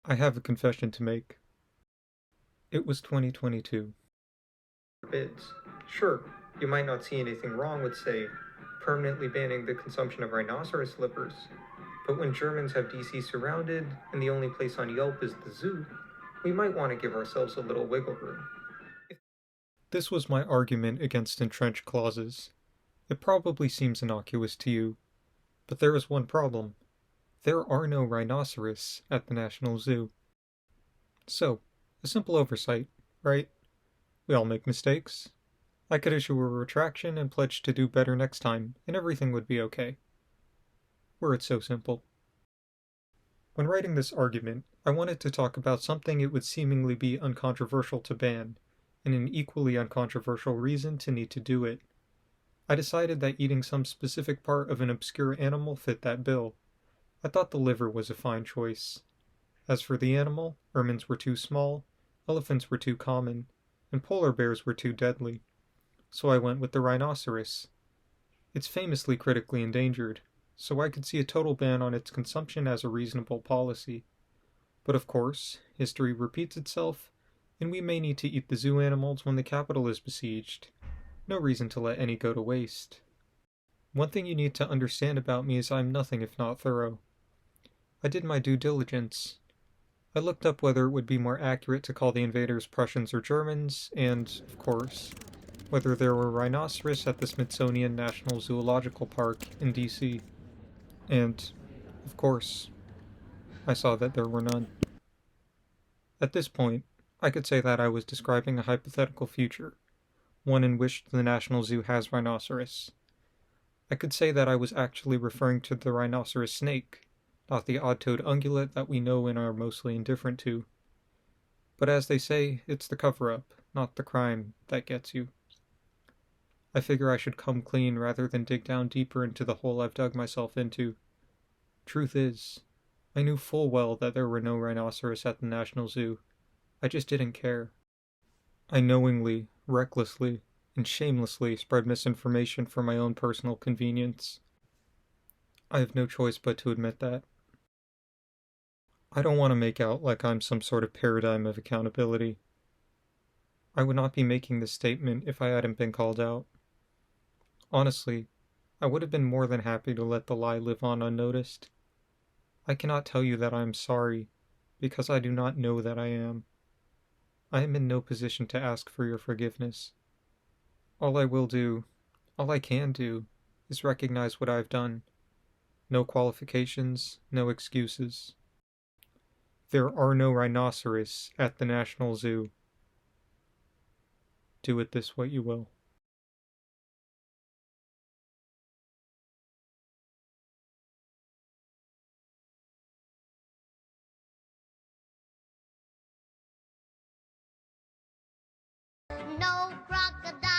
I have a confession to make. It was 2022. Bids. Sure, you might not see anything wrong with, say, permanently banning the consumption of rhinoceros slippers, but when Germans have DC surrounded and the only place on Yelp is the zoo, we might want to give ourselves a little wiggle room. This was my argument against entrenched clauses. It probably seems innocuous to you, but there is one problem. There are no rhinoceros at the National Zoo. So, a simple oversight, right? We all make mistakes. I could issue a retraction and pledge to do better next time, and everything would be okay. Were it so simple. When writing this argument, I wanted to talk about something it would seemingly be uncontroversial to ban, and an equally uncontroversial reason to need to do it. I decided that eating some specific part of an obscure animal fit that bill. I thought the liver was a fine choice. As for the animal, ermines were too small, elephants were too common, and polar bears were too deadly. So I went with the rhinoceros. It's famously critically endangered, so I could see a total ban on its consumption as a reasonable policy. But of course, history repeats itself, and we may need to eat the zoo animals when the capital is besieged. No reason to let any go to waste. One thing you need to understand about me is I'm nothing if not thorough. I did my due diligence. I looked up whether it would be more accurate to call the invaders Prussians or Germans, and, of course, whether there were rhinoceros at the Smithsonian National Zoological Park in DC. And, of course, I saw that there were none. At this point, I could say that I was describing a hypothetical future, one in which the National Zoo has rhinoceros. I could say that I was actually referring to the rhinoceros snake, not the odd-toed ungulate that we know and are mostly indifferent to. But as they say, it's the cover-up, not the crime, that gets you. I figure I should come clean rather than dig down deeper into the hole I've dug myself into. Truth is, I knew full well that there were no rhinoceros at the National Zoo. I just didn't care. I knowingly, recklessly, and shamelessly spread misinformation for my own personal convenience. I have no choice but to admit that. I don't want to make out like I'm some sort of paradigm of accountability. I would not be making this statement if I hadn't been called out. Honestly, I would have been more than happy to let the lie live on unnoticed. I cannot tell you that I am sorry, because I do not know that I am. I am in no position to ask for your forgiveness. All I will do, all I can do, is recognize what I've done. No qualifications, no excuses. There are no rhinoceros at the National Zoo. Do with this what you will. No crocodile.